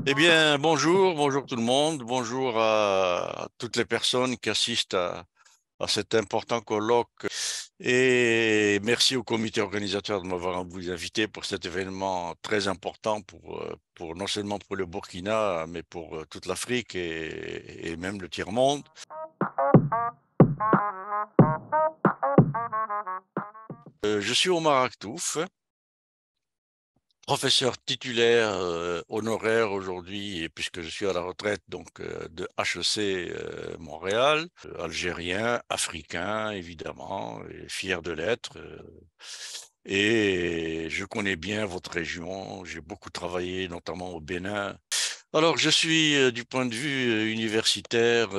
Eh bien, bonjour, bonjour tout le monde, bonjour à toutes les personnes qui assistent à cet important colloque et merci au comité organisateur de m'avoir vous invité pour cet événement très important pour non seulement pour le Burkina, mais pour toute l'Afrique et même le tiers-monde. Je suis Omar Aktouf, professeur titulaire honoraire aujourd'hui, et puisque je suis à la retraite donc de HEC Montréal, algérien, africain évidemment, et fier de l'être. Et je connais bien votre région. J'ai beaucoup travaillé, notamment au Bénin. Alors, je suis du point de vue universitaire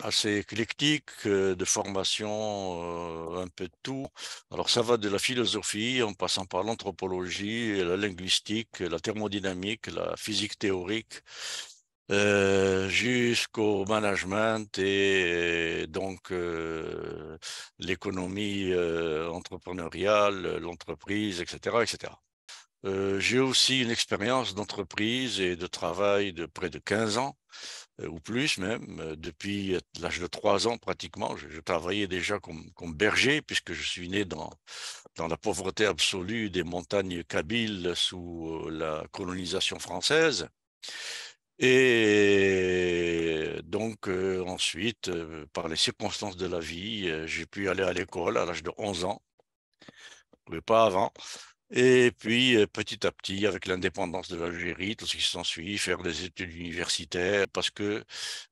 assez éclectique, de formation un peu de tout. Alors, ça va de la philosophie en passant par l'anthropologie, la linguistique, la thermodynamique, la physique théorique, jusqu'au management et donc l'économie entrepreneuriale, l'entreprise, etc., etc. J'ai aussi une expérience d'entreprise et de travail de près de 15 ans, ou plus même. Depuis l'âge de 3 ans pratiquement, je travaillais déjà comme berger, puisque je suis né dans la pauvreté absolue des montagnes kabyles sous la colonisation française. Et donc ensuite, par les circonstances de la vie, j'ai pu aller à l'école à l'âge de 11 ans, mais pas avant. Et puis, petit à petit, avec l'indépendance de l'Algérie, tout ce qui s'ensuit, faire des études universitaires, parce que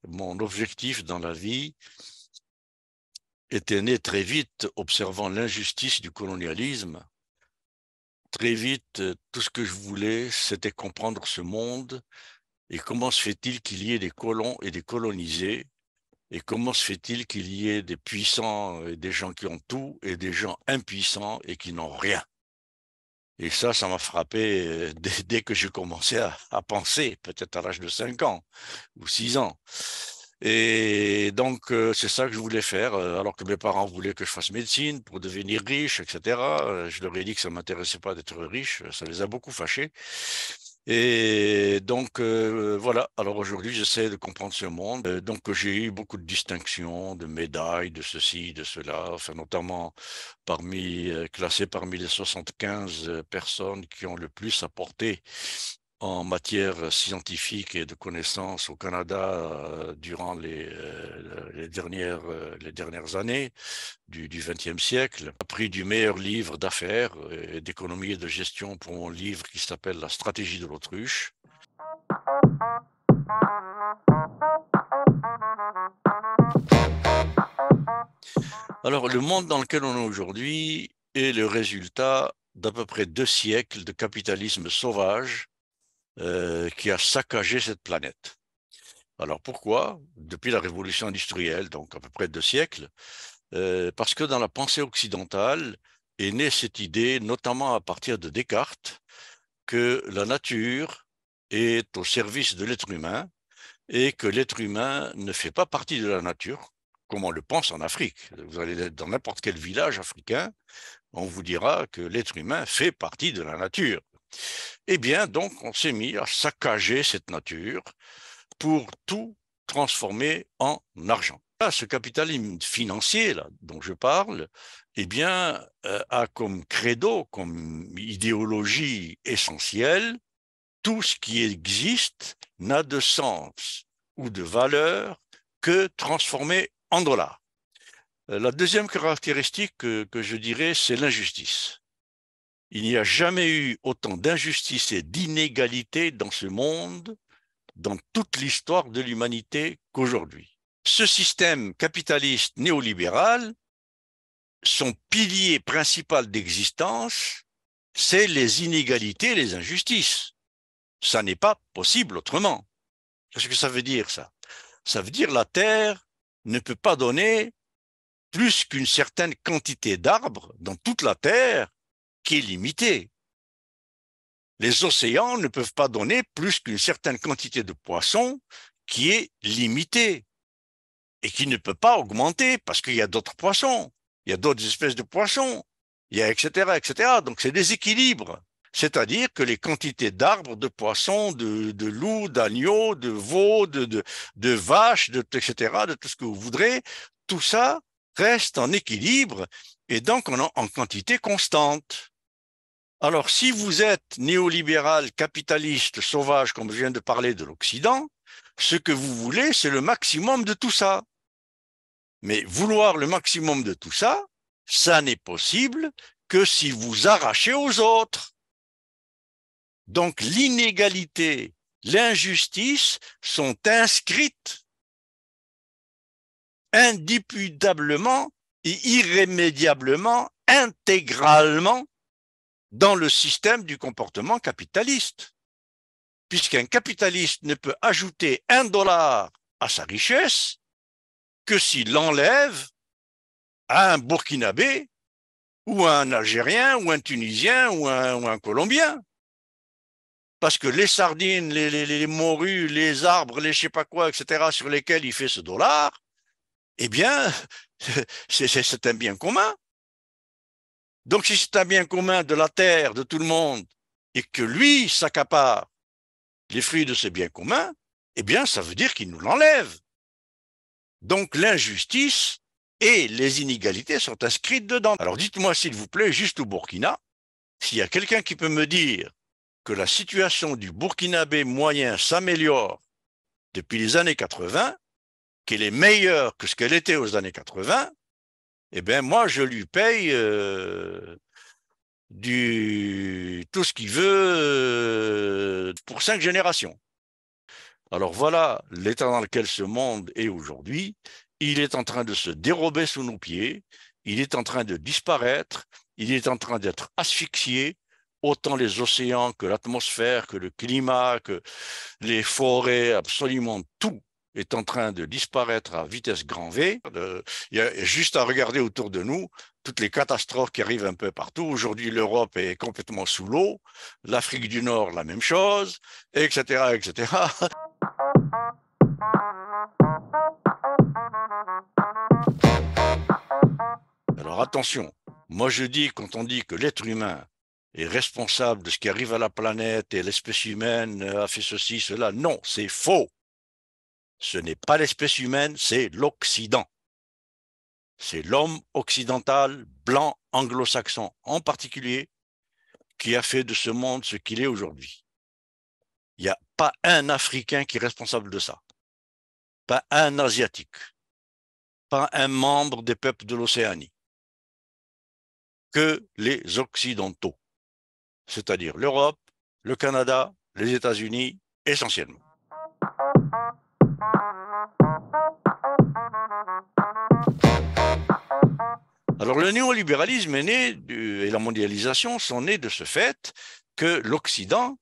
mon objectif dans la vie était né très vite, observant l'injustice du colonialisme. Très vite, tout ce que je voulais, c'était comprendre ce monde et comment se fait-il qu'il y ait des colons et des colonisés, et comment se fait-il qu'il y ait des puissants et des gens qui ont tout et des gens impuissants et qui n'ont rien. Et ça m'a frappé dès que j'ai commencé à penser, peut-être à l'âge de 5 ans ou 6 ans. Et donc, c'est ça que je voulais faire, alors que mes parents voulaient que je fasse médecine pour devenir riche, etc. Je leur ai dit que ça ne m'intéressait pas d'être riche, ça les a beaucoup fâchés. Et donc, voilà, alors aujourd'hui, j'essaie de comprendre ce monde. Donc, j'ai eu beaucoup de distinctions, de médailles, de ceci, de cela, enfin, notamment classé parmi les 75 personnes qui ont le plus apporté en matière scientifique et de connaissances au Canada durant les dernières années du XXe siècle. Prix du meilleur livre d'affaires et d'économie et de gestion pour mon livre qui s'appelle La stratégie de l'autruche. Alors, le monde dans lequel on est aujourd'hui est le résultat d'à peu près 2 siècles de capitalisme sauvage qui a saccagé cette planète. Alors pourquoi? Depuis la révolution industrielle, donc à peu près 2 siècles, parce que dans la pensée occidentale est née cette idée, notamment à partir de Descartes, que la nature est au service de l'être humain et que l'être humain ne fait pas partie de la nature, comme on le pense en Afrique. Vous allez dans n'importe quel village africain, on vous dira que l'être humain fait partie de la nature. Eh bien, donc, on s'est mis à saccager cette nature pour tout transformer en argent. Là, ce capitalisme financier là, dont je parle, eh bien, a comme credo, comme idéologie essentielle, tout ce qui existe n'a de sens ou de valeur que transformé en dollars. La deuxième caractéristique que je dirais, c'est l'injustice. Il n'y a jamais eu autant d'injustice et d'inégalité dans ce monde dans toute l'histoire de l'humanité qu'aujourd'hui. Ce système capitaliste néolibéral, son pilier principal d'existence, c'est les inégalités et les injustices. Ça n'est pas possible autrement. Qu'est-ce que ça veut dire, ça? Ça veut dire que la Terre ne peut pas donner plus qu'une certaine quantité d'arbres dans toute la Terre qui est limitée. Les océans ne peuvent pas donner plus qu'une certaine quantité de poissons qui est limitée et qui ne peut pas augmenter parce qu'il y a d'autres poissons. il y a d'autres espèces de poissons, il y a etc., etc. Donc c'est des équilibres. C'est-à-dire que les quantités d'arbres, de poissons, de loups, d'agneaux, de veaux, de vaches, etc., de tout ce que vous voudrez, tout ça reste en équilibre et donc en quantité constante. Alors, si vous êtes néolibéral, capitaliste, sauvage, comme je viens de parler de l'Occident, ce que vous voulez, c'est le maximum de tout ça. Mais vouloir le maximum de tout ça, ça n'est possible que si vous arrachez aux autres. Donc, l'inégalité, l'injustice sont inscrites indéputablement et irrémédiablement, intégralement dans le système du comportement capitaliste. Puisqu'un capitaliste ne peut ajouter $1 à sa richesse que s'il l'enlève à un Burkinabé ou à un Algérien ou un Tunisien ou un Colombien. Parce que les sardines, les morues, les arbres, les je sais pas quoi, etc., sur lesquels il fait ce dollar, eh bien, c'est un bien commun. Donc, si c'est un bien commun de la terre, de tout le monde, et que lui s'accapare les fruits de ce bien commun, eh bien, ça veut dire qu'il nous l'enlève. Donc, l'injustice et les inégalités sont inscrites dedans. Alors, dites-moi, s'il vous plaît, juste au Burkina, s'il y a quelqu'un qui peut me dire que la situation du Burkinabé moyen s'améliore depuis les années 80, qu'elle est meilleure que ce qu'elle était aux années 80, eh bien, moi, je lui paye tout ce qu'il veut pour 5 générations. Alors voilà l'état dans lequel ce monde est aujourd'hui. Il est en train de se dérober sous nos pieds, il est en train de disparaître, il est en train d'être asphyxié, autant les océans que l'atmosphère, que le climat, que les forêts, absolument tout est en train de disparaître à vitesse grand V. Il y a juste à regarder autour de nous toutes les catastrophes qui arrivent un peu partout. Aujourd'hui, l'Europe est complètement sous l'eau, l'Afrique du Nord, la même chose, etc., etc. Alors attention, moi je dis, quand on dit que l'être humain est responsable de ce qui arrive à la planète et l'espèce humaine a fait ceci, cela, non, c'est faux. Ce n'est pas l'espèce humaine, c'est l'Occident. C'est l'homme occidental, blanc, anglo-saxon en particulier, qui a fait de ce monde ce qu'il est aujourd'hui. Il n'y a pas un Africain qui est responsable de ça, pas un Asiatique, pas un membre des peuples de l'Océanie, que les Occidentaux, c'est-à-dire l'Europe, le Canada, les États-Unis, essentiellement. Alors le néolibéralisme est né, et la mondialisation sont nées de ce fait que l'Occident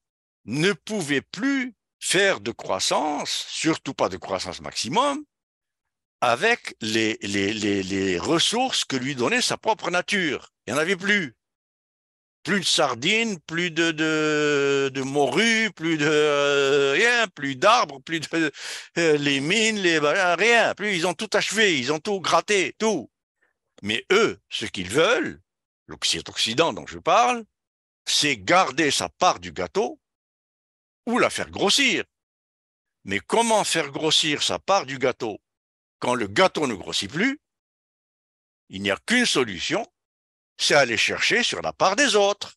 ne pouvait plus faire de croissance, surtout pas de croissance maximum, avec les ressources que lui donnait sa propre nature. Il n'y en avait plus. Plus de sardines, plus de morues, plus de rien, plus d'arbres, plus de les mines, rien. Plus ils ont tout achevé, ils ont tout gratté, tout. Mais eux, ce qu'ils veulent, l'Occident dont je parle, c'est garder sa part du gâteau ou la faire grossir. Mais comment faire grossir sa part du gâteau quand le gâteau ne grossit plus? Il n'y a qu'une solution, c'est aller chercher sur la part des autres.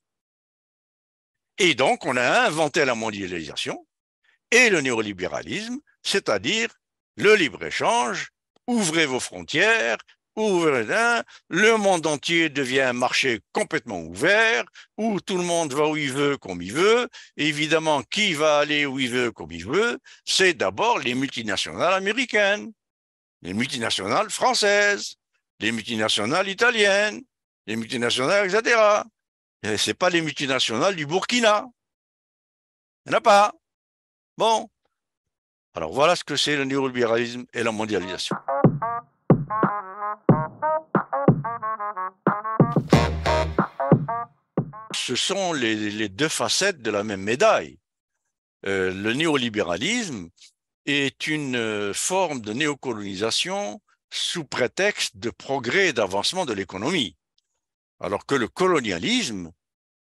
Et donc, on a inventé la mondialisation et le néolibéralisme, c'est-à-dire le libre-échange, ouvrez vos frontières, le monde entier devient un marché complètement ouvert, où tout le monde va où il veut, comme il veut. Et évidemment, qui va aller où il veut, comme il veut? C'est d'abord les multinationales américaines, les multinationales françaises, les multinationales italiennes, les multinationales, etc. Ce n'est pas les multinationales du Burkina. Il n'y en a pas. Bon. Alors voilà ce que c'est le néolibéralisme et la mondialisation. Ce sont les deux facettes de la même médaille. Le néolibéralisme est une forme de néocolonisation sous prétexte de progrès et d'avancement de l'économie, alors que le colonialisme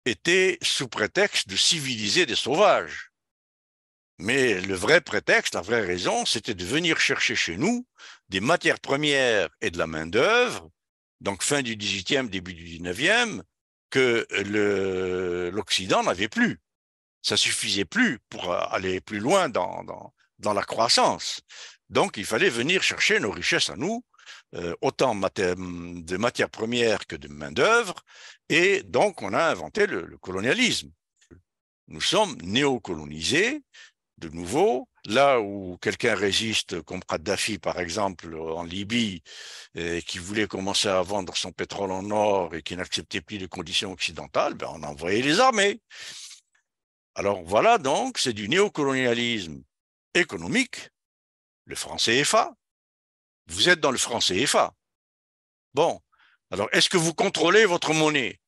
était sous prétexte de civiliser des sauvages. Mais le vrai prétexte, la vraie raison, c'était de venir chercher chez nous des matières premières et de la main-d'œuvre, donc fin du XVIIIe, début du XIXe, que l'Occident n'avait plus. Ça suffisait plus pour aller plus loin dans la croissance. Donc, il fallait venir chercher nos richesses à nous, autant de matières premières que de main-d'œuvre, et donc on a inventé le colonialisme. Nous sommes néocolonisés, de nouveau, là où quelqu'un résiste, comme Kadhafi par exemple en Libye, qui voulait commencer à vendre son pétrole en or et qui n'acceptait plus les conditions occidentales, ben on a envoyé les armées. Alors voilà donc, c'est du néocolonialisme économique, le franc CFA. Vous êtes dans le franc CFA. Bon, alors est-ce que vous contrôlez votre monnaie?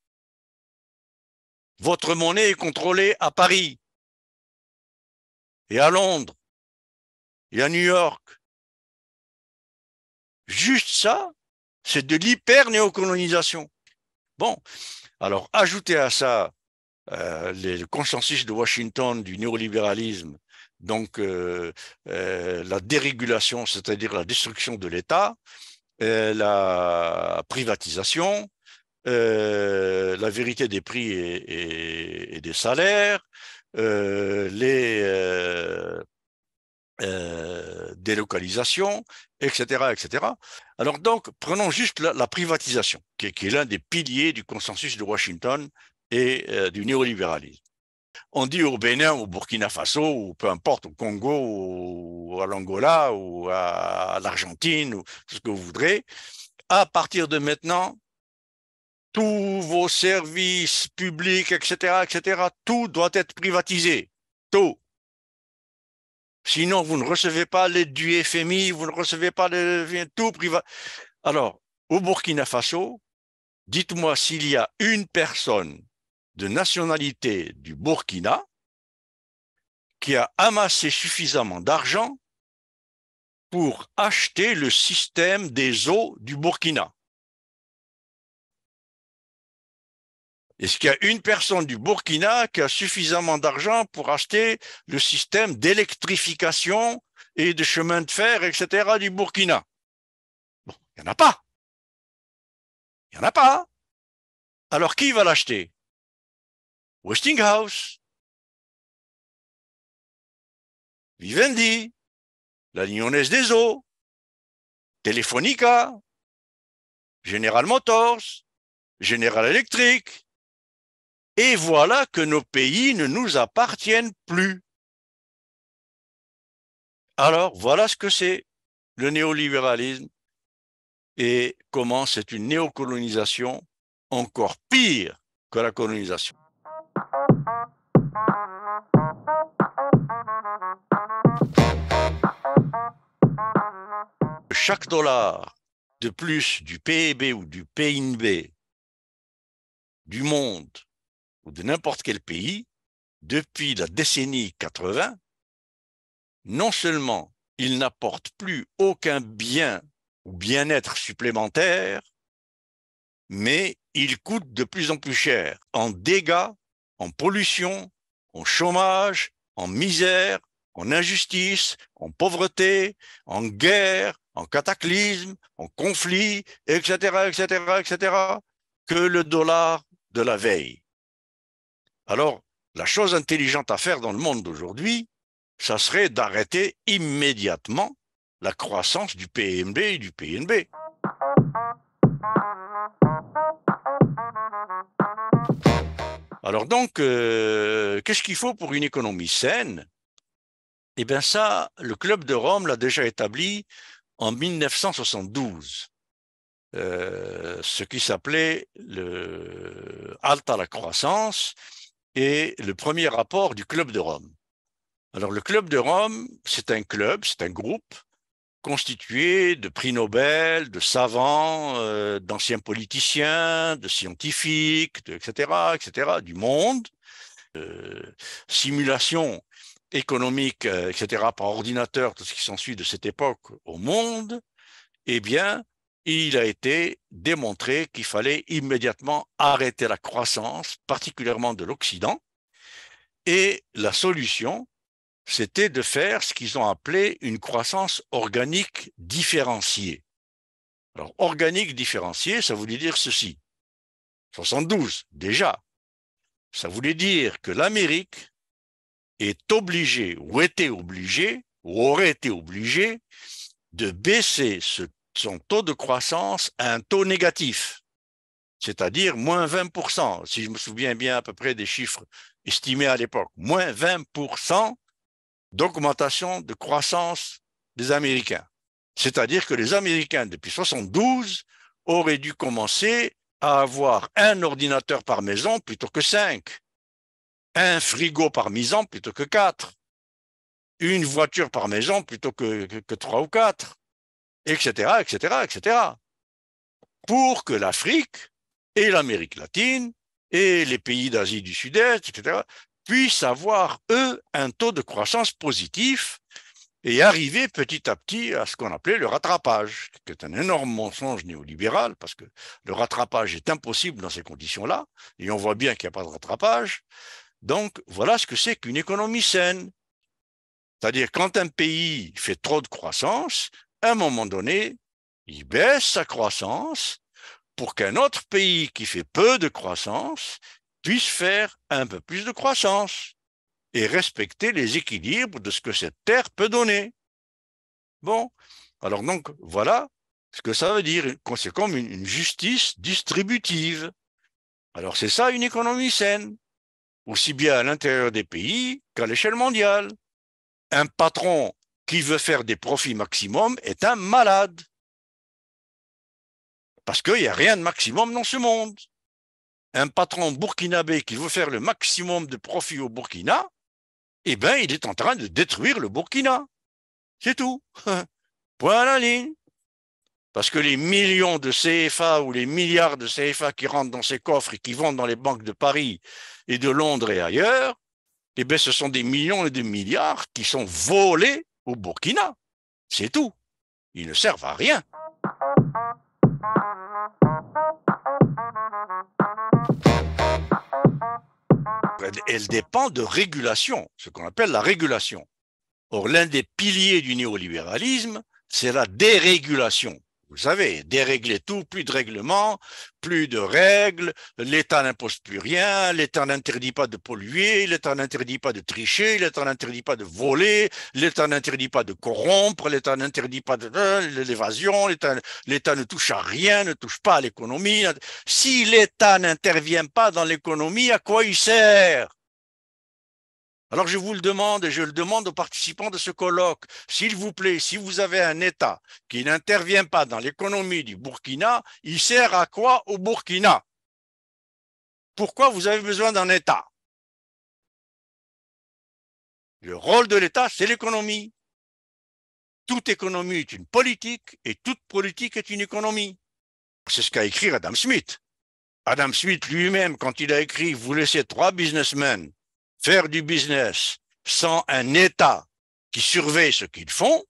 Votre monnaie est contrôlée à Paris et à Londres et à New York. Juste ça, c'est de l'hyper-néocolonisation. Bon, alors ajoutez à ça le consensus de Washington du néolibéralisme, donc la dérégulation, c'est-à-dire la destruction de l'État, la privatisation, la vérité des prix et des salaires, les délocalisations, etc., etc. Alors donc, prenons juste la privatisation, qui est l'un des piliers du consensus de Washington et du néolibéralisme. On dit au Bénin, au Burkina Faso, ou peu importe, au Congo, ou à l'Angola, ou à l'Argentine, ou tout ce que vous voudrez, à partir de maintenant, tous vos services publics, etc., etc., tout doit être privatisé. Tout. Sinon, vous ne recevez pas l'aide du FMI, vous ne recevez pas tout privat. Alors, au Burkina Faso, dites-moi s'il y a une personne de nationalité du Burkina qui a amassé suffisamment d'argent pour acheter le système des eaux du Burkina. Est-ce qu'il y a une personne du Burkina qui a suffisamment d'argent pour acheter le système d'électrification et de chemin de fer, etc. du Burkina? Bon, il n'y en a pas. Il n'y en a pas. Alors qui va l'acheter? Westinghouse, Vivendi, la Lyonnaise des Eaux, Telefonica, General Motors, General Electric. Et voilà que nos pays ne nous appartiennent plus. Alors, voilà ce que c'est le néolibéralisme et comment c'est une néocolonisation encore pire que la colonisation. Chaque dollar de plus du PIB ou du PNB du monde ou de n'importe quel pays, depuis la décennie 80, non seulement il n'apporte plus aucun bien ou bien-être supplémentaire, mais il coûte de plus en plus cher en dégâts, en pollution, en chômage, en misère, en injustice, en pauvreté, en guerre, en cataclysme, en conflit, etc., etc., etc., que le dollar de la veille. Alors, la chose intelligente à faire dans le monde d'aujourd'hui, ça serait d'arrêter immédiatement la croissance du PNB et du PNB. Alors donc, qu'est-ce qu'il faut pour une économie saine? Eh bien ça, le Club de Rome l'a déjà établi en 1972, ce qui s'appelait le Halte à la croissance et le premier rapport du Club de Rome. Alors le Club de Rome, c'est un club, c'est un groupe constitué de prix Nobel, de savants, d'anciens politiciens, de scientifiques, etc., etc., du monde, simulation économique, etc., par ordinateur, tout ce qui s'ensuit de cette époque au monde, eh bien, il a été démontré qu'il fallait immédiatement arrêter la croissance, particulièrement de l'Occident, et la solution, c'était de faire ce qu'ils ont appelé une croissance organique différenciée. Alors, organique différenciée, ça voulait dire ceci. 72, déjà, ça voulait dire que l'Amérique est obligée, ou était obligée, ou aurait été obligée, de baisser son taux de croissance à un taux négatif, c'est-à-dire moins 20%, si je me souviens bien à peu près des chiffres estimés à l'époque, moins 20% d'augmentation de croissance des Américains. C'est-à-dire que les Américains, depuis 72, auraient dû commencer à avoir un ordinateur par maison plutôt que 5, un frigo par maison plutôt que 4, une voiture par maison plutôt que 3 ou 4, etc., etc., etc., pour que l'Afrique et l'Amérique latine et les pays d'Asie du Sud-Est, etc., puissent avoir, eux, un taux de croissance positif et arriver petit à petit à ce qu'on appelait le rattrapage, qui est un énorme mensonge néolibéral, parce que le rattrapage est impossible dans ces conditions-là, et on voit bien qu'il n'y a pas de rattrapage. Donc, voilà ce que c'est qu'une économie saine. C'est-à-dire, quand un pays fait trop de croissance, à un moment donné, il baisse sa croissance pour qu'un autre pays qui fait peu de croissance puisse faire un peu plus de croissance et respecter les équilibres de ce que cette terre peut donner. Bon, alors donc, voilà ce que ça veut dire. C'est comme une justice distributive. Alors c'est ça une économie saine, aussi bien à l'intérieur des pays qu'à l'échelle mondiale. Un patron qui veut faire des profits maximum est un malade. Parce qu'il n'y a rien de maximum dans ce monde. Un patron burkinabé qui veut faire le maximum de profit au Burkina, eh bien, il est en train de détruire le Burkina. C'est tout. Point à la ligne. Parce que les millions de CFA ou les milliards de CFA qui rentrent dans ces coffres et qui vont dans les banques de Paris et de Londres et ailleurs, eh bien, ce sont des millions et des milliards qui sont volés au Burkina. C'est tout. Ils ne servent à rien. Elle dépend de régulation, ce qu'on appelle la régulation. Or, l'un des piliers du néolibéralisme, c'est la dérégulation. Vous savez, dérégler tout, plus de règlements, plus de règles, l'État n'impose plus rien, l'État n'interdit pas de polluer, l'État n'interdit pas de tricher, l'État n'interdit pas de voler, l'État n'interdit pas de corrompre, l'État n'interdit pas de l'évasion, l'État ne touche à rien, ne touche pas à l'économie. Si l'État n'intervient pas dans l'économie, à quoi il sert? Alors je vous le demande et je le demande aux participants de ce colloque, s'il vous plaît, si vous avez un État qui n'intervient pas dans l'économie du Burkina, il sert à quoi au Burkina? Pourquoi vous avez besoin d'un État? Le rôle de l'État, c'est l'économie. Toute économie est une politique et toute politique est une économie. C'est ce qu'a écrit Adam Smith. Adam Smith lui-même, quand il a écrit « Vous laissez 3 businessmen faire du business sans un État qui surveille ce qu'ils font,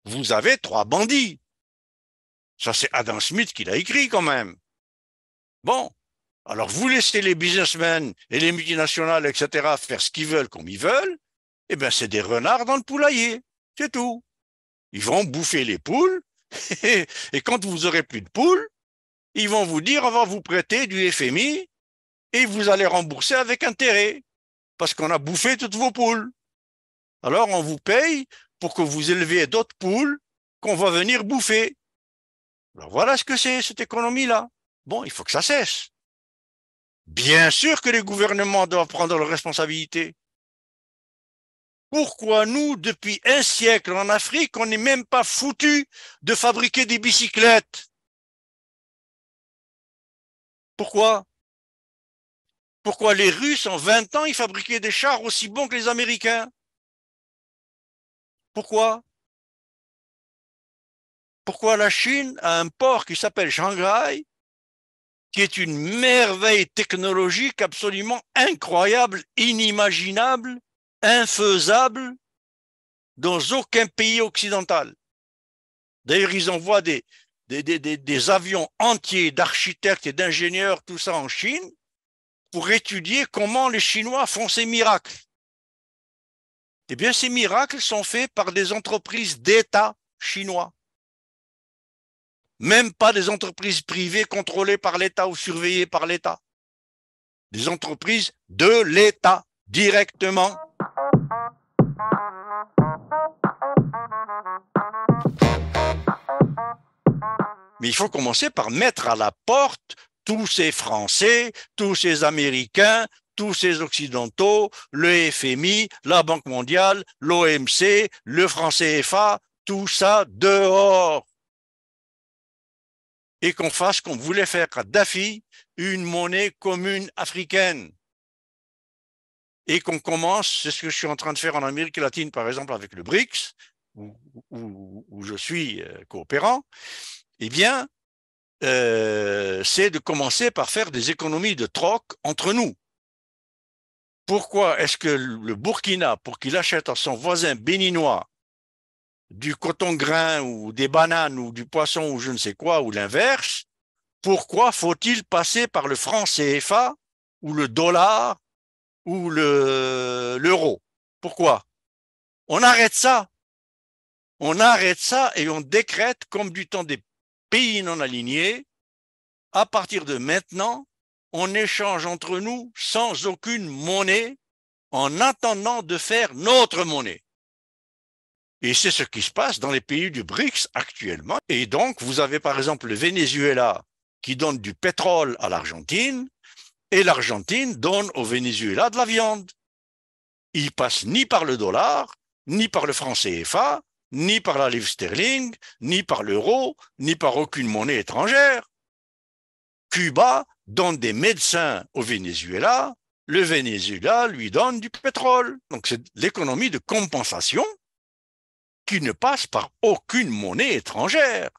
vous avez 3 bandits. » Ça, c'est Adam Smith qui l'a écrit quand même. Bon, alors vous laissez les businessmen et les multinationales, etc., faire ce qu'ils veulent comme ils veulent, eh bien, c'est des renards dans le poulailler. C'est tout. Ils vont bouffer les poules, et quand vous aurez plus de poules, ils vont vous dire, on va vous prêter du FMI, et vous allez rembourser avec intérêt, parce qu'on a bouffé toutes vos poules. Alors, on vous paye pour que vous éleviez d'autres poules qu'on va venir bouffer. Alors, voilà ce que c'est, cette économie-là. Bon, il faut que ça cesse. Bien sûr que les gouvernements doivent prendre leurs responsabilités. Pourquoi nous, depuis un siècle en Afrique, on n'est même pas foutu de fabriquer des bicyclettes? Pourquoi? Pourquoi les Russes, en 20 ans, ils fabriquaient des chars aussi bons que les Américains? Pourquoi? Pourquoi la Chine a un port qui s'appelle Shanghai, qui est une merveille technologique absolument incroyable, inimaginable, infaisable dans aucun pays occidental? D'ailleurs, ils envoient des des avions entiers d'architectes et d'ingénieurs, tout ça en Chine, pour étudier comment les Chinois font ces miracles. Eh bien, ces miracles sont faits par des entreprises d'État chinois. Même pas des entreprises privées contrôlées par l'État ou surveillées par l'État. Des entreprises de l'État, directement. Mais il faut commencer par mettre à la porte tous ces Français, tous ces Américains, tous ces Occidentaux, le FMI, la Banque mondiale, l'OMC, le franc CFA, tout ça dehors. Et qu'on fasse comme voulait faire Kadhafi, une monnaie commune africaine. Et qu'on commence, c'est ce que je suis en train de faire en Amérique latine, par exemple, avec le BRICS, où je suis coopérant, eh bien, c'est de commencer par faire des économies de troc entre nous. Pourquoi est-ce que le Burkina, pour qu'il achète à son voisin béninois du coton grain ou des bananes ou du poisson ou je ne sais quoi, ou l'inverse, pourquoi faut-il passer par le franc CFA ou le dollar ou l'euro? Pourquoi? On arrête ça. On arrête ça et on décrète, comme du temps des pays non alignés, à partir de maintenant, on échange entre nous sans aucune monnaie en attendant de faire notre monnaie. Et c'est ce qui se passe dans les pays du BRICS actuellement. Et donc, vous avez par exemple le Venezuela qui donne du pétrole à l'Argentine et l'Argentine donne au Venezuela de la viande. Il passe ni par le dollar, ni par le franc CFA, ni par la livre sterling, ni par l'euro, ni par aucune monnaie étrangère. Cuba donne des médecins au Venezuela, le Venezuela lui donne du pétrole. Donc c'est l'économie de compensation qui ne passe par aucune monnaie étrangère.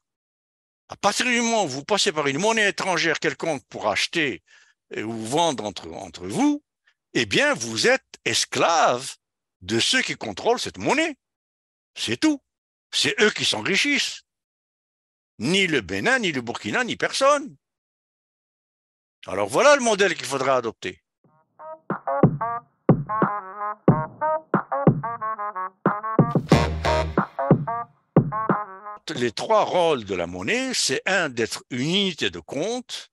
À partir du moment où vous passez par une monnaie étrangère quelconque pour acheter ou vendre entre vous, eh bien vous êtes esclave de ceux qui contrôlent cette monnaie. C'est tout. C'est eux qui s'enrichissent. Ni le Bénin, ni le Burkina, ni personne. Alors voilà le modèle qu'il faudra adopter. Les trois rôles de la monnaie, c'est un, d'être une unité de compte,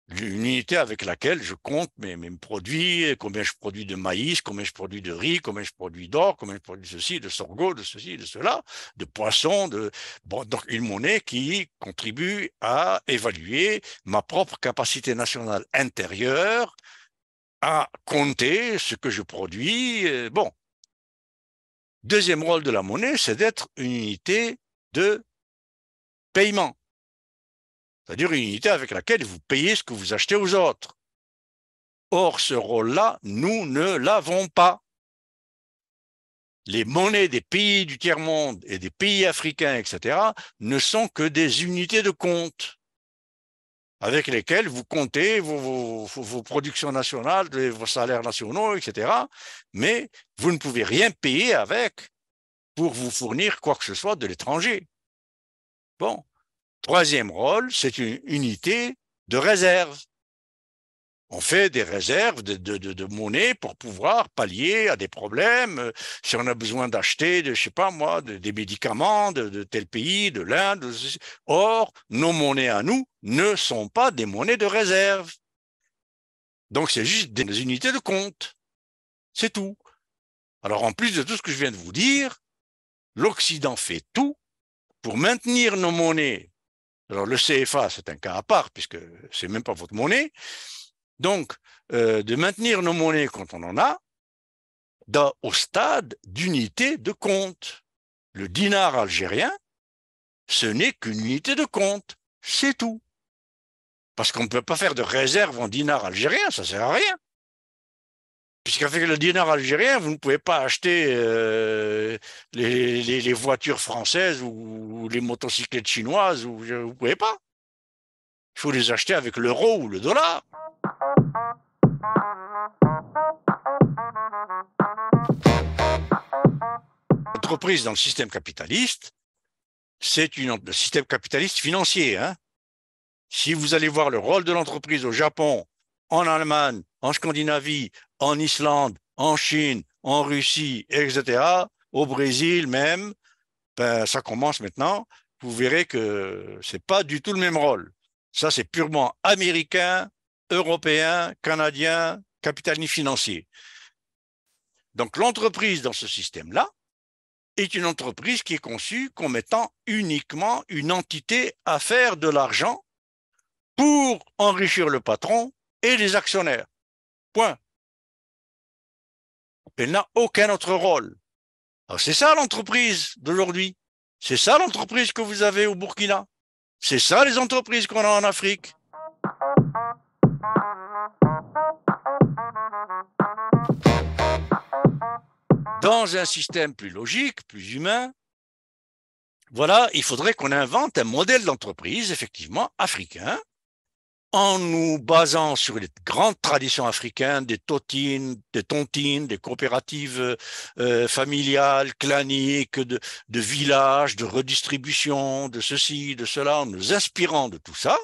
une unité avec laquelle je compte mes produits, combien je produis de maïs, combien je produis de riz, combien je produis d'or, combien je produis de ceci, de sorgho, de ceci, de cela, de poissons, donc une monnaie qui contribue à évaluer ma propre capacité nationale intérieure, à compter ce que je produis. Bon. Deuxième rôle de la monnaie, c'est d'être une unité de paiement. C'est-à-dire une unité avec laquelle vous payez ce que vous achetez aux autres. Or, ce rôle-là, nous ne l'avons pas. Les monnaies des pays du tiers-monde et des pays africains, etc., ne sont que des unités de compte avec lesquelles vous comptez vos productions nationales, vos salaires nationaux, etc. Mais vous ne pouvez rien payer avec pour vous fournir quoi que ce soit de l'étranger. Bon. Troisième rôle, c'est une unité de réserve. On fait des réserves de monnaie pour pouvoir pallier à des problèmes. Si on a besoin d'acheter, je sais pas moi, des médicaments de tel pays, de l'Inde. Or, nos monnaies à nous ne sont pas des monnaies de réserve. Donc, c'est juste des unités de compte. C'est tout. Alors, en plus de tout ce que je viens de vous dire, l'Occident fait tout pour maintenir nos monnaies. Alors, le CFA, c'est un cas à part, puisque c'est même pas votre monnaie. Donc, de maintenir nos monnaies quand on en a, au stade d'unité de compte. Le dinar algérien, ce n'est qu'une unité de compte. C'est tout. Parce qu'on ne peut pas faire de réserve en dinar algérien, ça ne sert à rien. Puisqu'avec le dinar algérien, vous ne pouvez pas acheter les voitures françaises ou les motocyclettes chinoises, vous ne pouvez pas. Il faut les acheter avec l'euro ou le dollar. L'entreprise dans le système capitaliste C'est le système capitaliste financier. Hein. Si vous allez voir le rôle de l'entreprise au Japon, en Allemagne, en Scandinavie, en Islande, en Chine, en Russie, etc., au Brésil même, ben, ça commence maintenant, vous verrez que c'est pas du tout le même rôle. Ça, c'est purement américain, européen, canadien, capitalisme financier. Donc l'entreprise dans ce système-là est une entreprise qui est conçue comme étant uniquement une entité à faire de l'argent pour enrichir le patron et les actionnaires. Point. Elle n'a aucun autre rôle. Alors c'est ça l'entreprise d'aujourd'hui. C'est ça l'entreprise que vous avez au Burkina. C'est ça les entreprises qu'on a en Afrique. Dans un système plus logique, plus humain, voilà, il faudrait qu'on invente un modèle d'entreprise, effectivement, africain, en nous basant sur les grandes traditions africaines, des tontines, des coopératives familiales, claniques, de villages, de redistribution, de ceci, de cela, en nous inspirant de tout ça,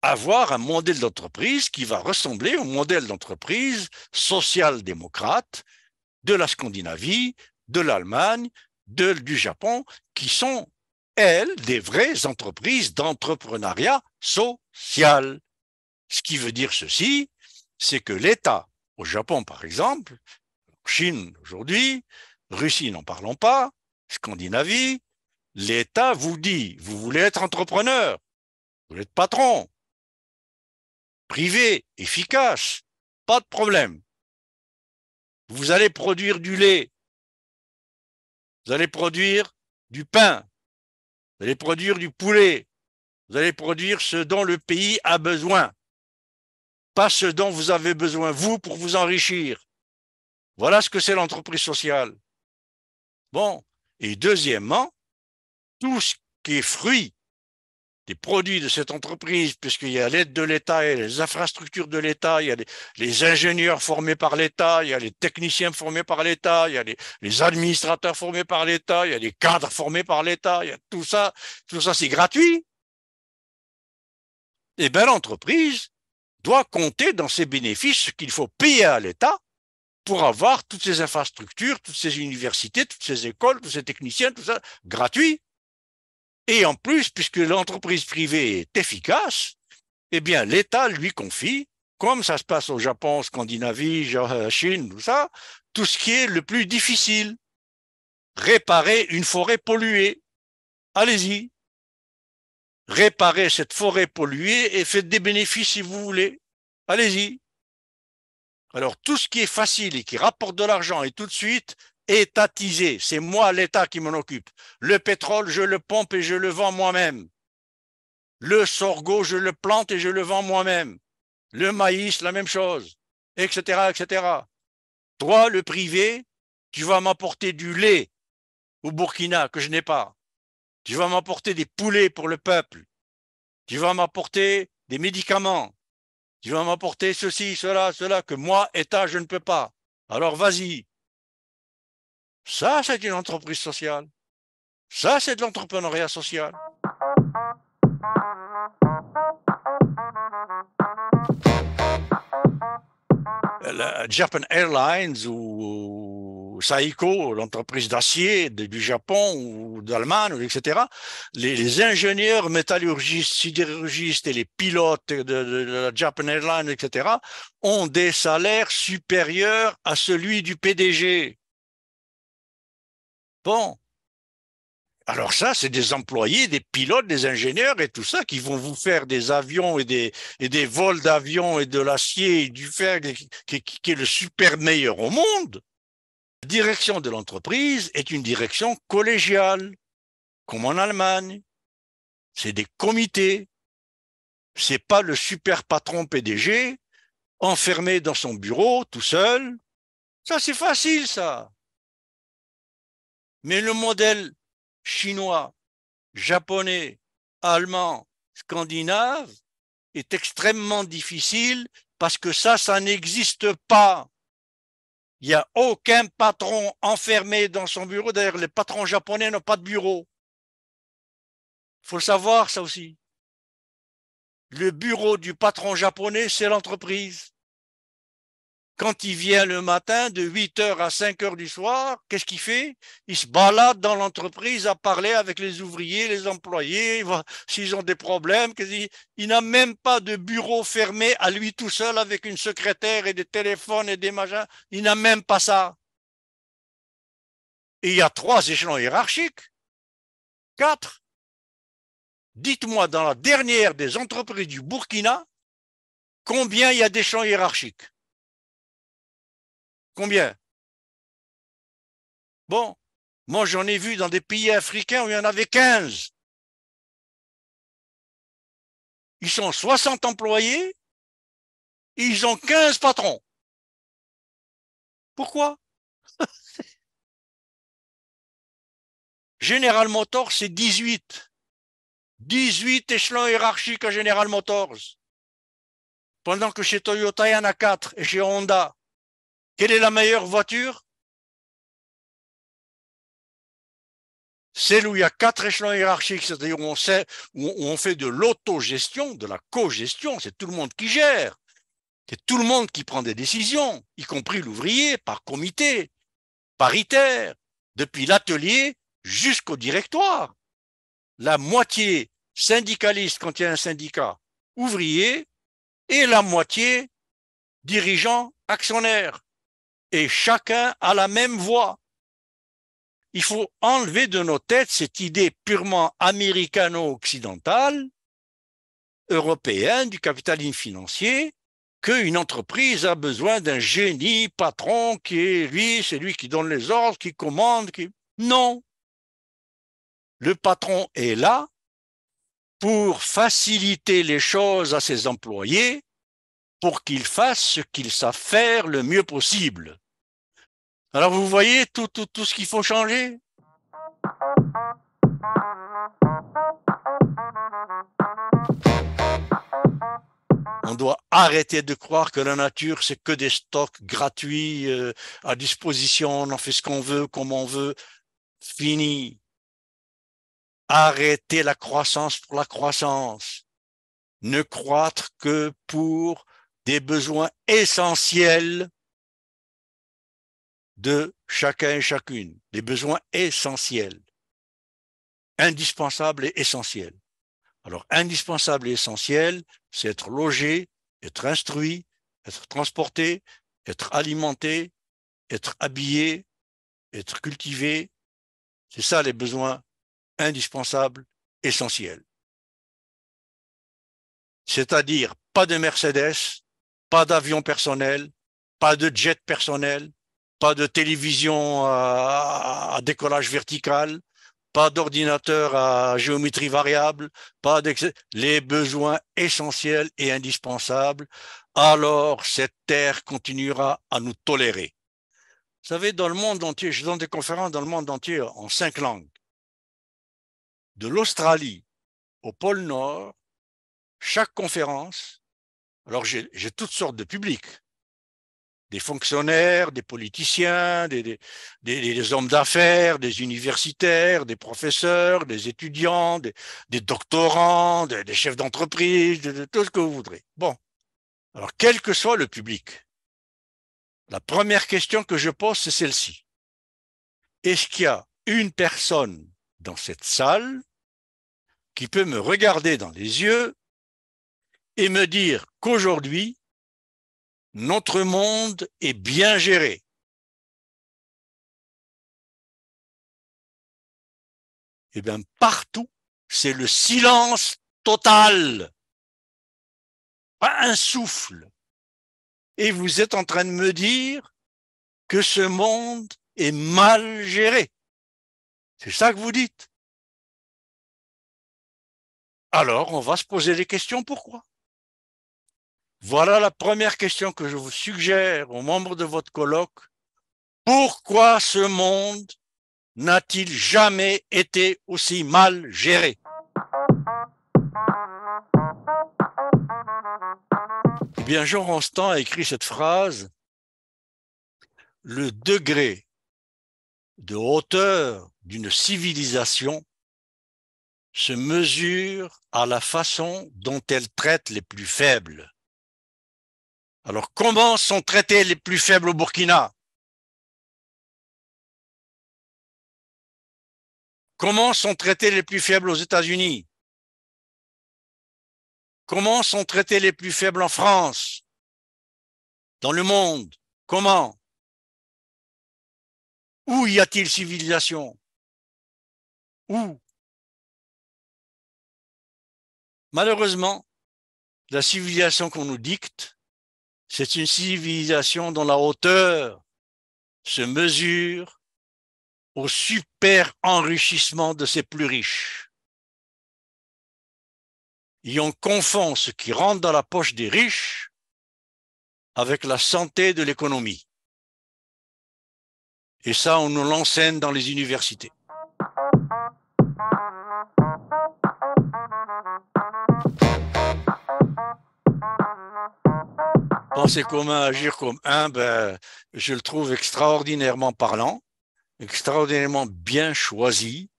avoir un modèle d'entreprise qui va ressembler au modèle d'entreprise social-démocrate de la Scandinavie, de l'Allemagne, du Japon, qui sont, elles, des vraies entreprises d'entrepreneuriat social. Ce qui veut dire ceci, c'est que l'État, au Japon par exemple, Chine aujourd'hui, Russie n'en parlons pas, Scandinavie, l'État vous dit, vous voulez être entrepreneur, vous voulez être patron, privé, efficace, pas de problème. Vous allez produire du lait, vous allez produire du pain, vous allez produire du poulet, vous allez produire ce dont le pays a besoin, pas ce dont vous avez besoin, vous, pour vous enrichir. Voilà ce que c'est l'entreprise sociale. Bon, et deuxièmement, tout ce qui est fruit des produits de cette entreprise, puisqu'il y a l'aide de l'État, il y a les infrastructures de l'État, il y a les ingénieurs formés par l'État, il y a les techniciens formés par l'État, il y a les administrateurs formés par l'État, il y a les cadres formés par l'État, il y a tout ça c'est gratuit. Eh bien, l'entreprise doit compter dans ses bénéfices ce qu'il faut payer à l'État pour avoir toutes ces infrastructures, toutes ces universités, toutes ces écoles, tous ces techniciens, tout ça, gratuit. Et en plus, puisque l'entreprise privée est efficace, eh bien, l'État lui confie, comme ça se passe au Japon, Scandinavie, Chine, tout ça, tout ce qui est le plus difficile. Réparer une forêt polluée. Allez-y. Réparez cette forêt polluée et faites des bénéfices si vous voulez. Allez-y. Alors, tout ce qui est facile et qui rapporte de l'argent et tout de suite, étatisé. C'est moi, l'État, qui m'en occupe. Le pétrole, je le pompe et je le vends moi-même. Le sorgho, je le plante et je le vends moi-même. Le maïs, la même chose, etc., etc. Toi, le privé, tu vas m'apporter du lait au Burkina que je n'ai pas. Tu vas m'apporter des poulets pour le peuple. Tu vas m'apporter des médicaments. Tu vas m'apporter ceci, cela, que moi, État, je ne peux pas. Alors vas-y. Ça, c'est une entreprise sociale. Ça, c'est de l'entrepreneuriat social. La Japan Airlines ou Saiko, l'entreprise d'acier du Japon ou d'Allemagne, etc., les ingénieurs métallurgistes, sidérurgistes et les pilotes de la Japan Airlines, etc., ont des salaires supérieurs à celui du PDG. Bon. Alors ça, c'est des employés, des pilotes, des ingénieurs et tout ça qui vont vous faire des avions et des vols d'avions et de l'acier et du fer qui est le super meilleur au monde. La direction de l'entreprise est une direction collégiale, comme en Allemagne. C'est des comités. C'est pas le super patron PDG enfermé dans son bureau tout seul. Ça, c'est facile, ça. Mais le modèle chinois, japonais, allemand, scandinave est extrêmement difficile parce que ça n'existe pas. Il n'y a aucun patron enfermé dans son bureau. D'ailleurs, les patrons japonais n'ont pas de bureau. Il faut le savoir, ça aussi. Le bureau du patron japonais, c'est l'entreprise. Quand il vient le matin de 8 heures à 5 heures du soir, qu'est-ce qu'il fait? Il se balade dans l'entreprise à parler avec les ouvriers, les employés, s'ils ont des problèmes. Il n'a même pas de bureau fermé à lui tout seul avec une secrétaire et des téléphones et des machins. Il n'a même pas ça. Et il y a 3 échelons hiérarchiques. 4. Dites-moi, dans la dernière des entreprises du Burkina, combien il y a d'échelons hiérarchiques? Combien? Bon, moi j'en ai vu dans des pays africains où il y en avait 15. Ils sont 60 employés et ils ont 15 patrons. Pourquoi? General Motors, c'est 18. 18 échelons hiérarchiques à General Motors. Pendant que chez Toyota, il y en a 4 et chez Honda. Quelle est la meilleure voiture? Celle où il y a 4 échelons hiérarchiques, c'est-à-dire où on fait de l'autogestion, de la cogestion, c'est tout le monde qui gère. C'est tout le monde qui prend des décisions, y compris l'ouvrier, par comité, paritaire, depuis l'atelier jusqu'au directoire. La moitié syndicaliste quand il y a un syndicat ouvrier et la moitié dirigeant actionnaire. Et chacun a la même voix. Il faut enlever de nos têtes cette idée purement américano-occidentale, européenne du capitalisme financier, qu'une entreprise a besoin d'un génie patron qui est lui, c'est lui qui donne les ordres, qui commande. Non. Le patron est là pour faciliter les choses à ses employés pour qu'ils fassent ce qu'ils savent faire le mieux possible. Alors vous voyez tout ce qu'il faut changer? On doit arrêter de croire que la nature, c'est que des stocks gratuits à disposition, on en fait ce qu'on veut, comme on veut. Fini. Arrêtez la croissance pour la croissance. Ne croître que pour des besoins essentiels de chacun et chacune. Des besoins essentiels. Indispensables et essentiels. Alors, indispensable et essentiel, c'est être logé, être instruit, être transporté, être alimenté, être habillé, être cultivé. C'est ça les besoins indispensables, essentiels. C'est-à-dire pas de Mercedes, pas d'avion personnel, pas de jet personnel, pas de télévision à décollage vertical, pas d'ordinateur à géométrie variable, pas les besoins essentiels et indispensables, alors cette terre continuera à nous tolérer. Vous savez, dans le monde entier, je donne des conférences dans le monde entier en 5 langues. De l'Australie au pôle Nord, chaque conférence, alors j'ai toutes sortes de publics, des fonctionnaires, des politiciens, des hommes d'affaires, des universitaires, des professeurs, des étudiants, des doctorants, des chefs d'entreprise, de tout ce que vous voudrez. Bon, alors quel que soit le public, la première question que je pose, c'est celle-ci. Est-ce qu'il y a une personne dans cette salle qui peut me regarder dans les yeux et me dire qu'aujourd'hui, notre monde est bien géré? Eh bien, partout, c'est le silence total. Pas un souffle. Et vous êtes en train de me dire que ce monde est mal géré. C'est ça que vous dites. Alors, on va se poser des questions pourquoi. Voilà la première question que je vous suggère aux membres de votre colloque. Pourquoi ce monde n'a-t-il jamais été aussi mal géré? Eh bien, Jean Rostand a écrit cette phrase. Le degré de hauteur d'une civilisation se mesure à la façon dont elle traite les plus faibles. Alors, comment sont traités les plus faibles au Burkina? Comment sont traités les plus faibles aux États-Unis? Comment sont traités les plus faibles en France? Dans le monde? Comment? Où y a-t-il civilisation? Où? Malheureusement, la civilisation qu'on nous dicte, c'est une civilisation dont la hauteur se mesure au super enrichissement de ses plus riches. Et on confond ce qui rentre dans la poche des riches avec la santé de l'économie. Et ça, on nous l'enseigne dans les universités. Penser comme un, agir comme un, je le trouve extraordinairement parlant, extraordinairement bien choisi.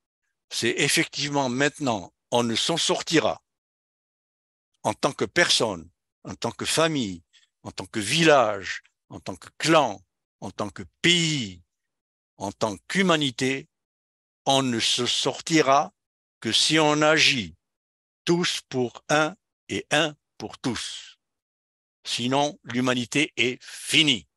C'est effectivement maintenant, on ne s'en sortira en tant que personne, en tant que famille, en tant que village, en tant que clan, en tant que pays, en tant qu'humanité, on ne se sortira que si on agit tous pour un et un pour tous. Sinon, l'humanité est finie.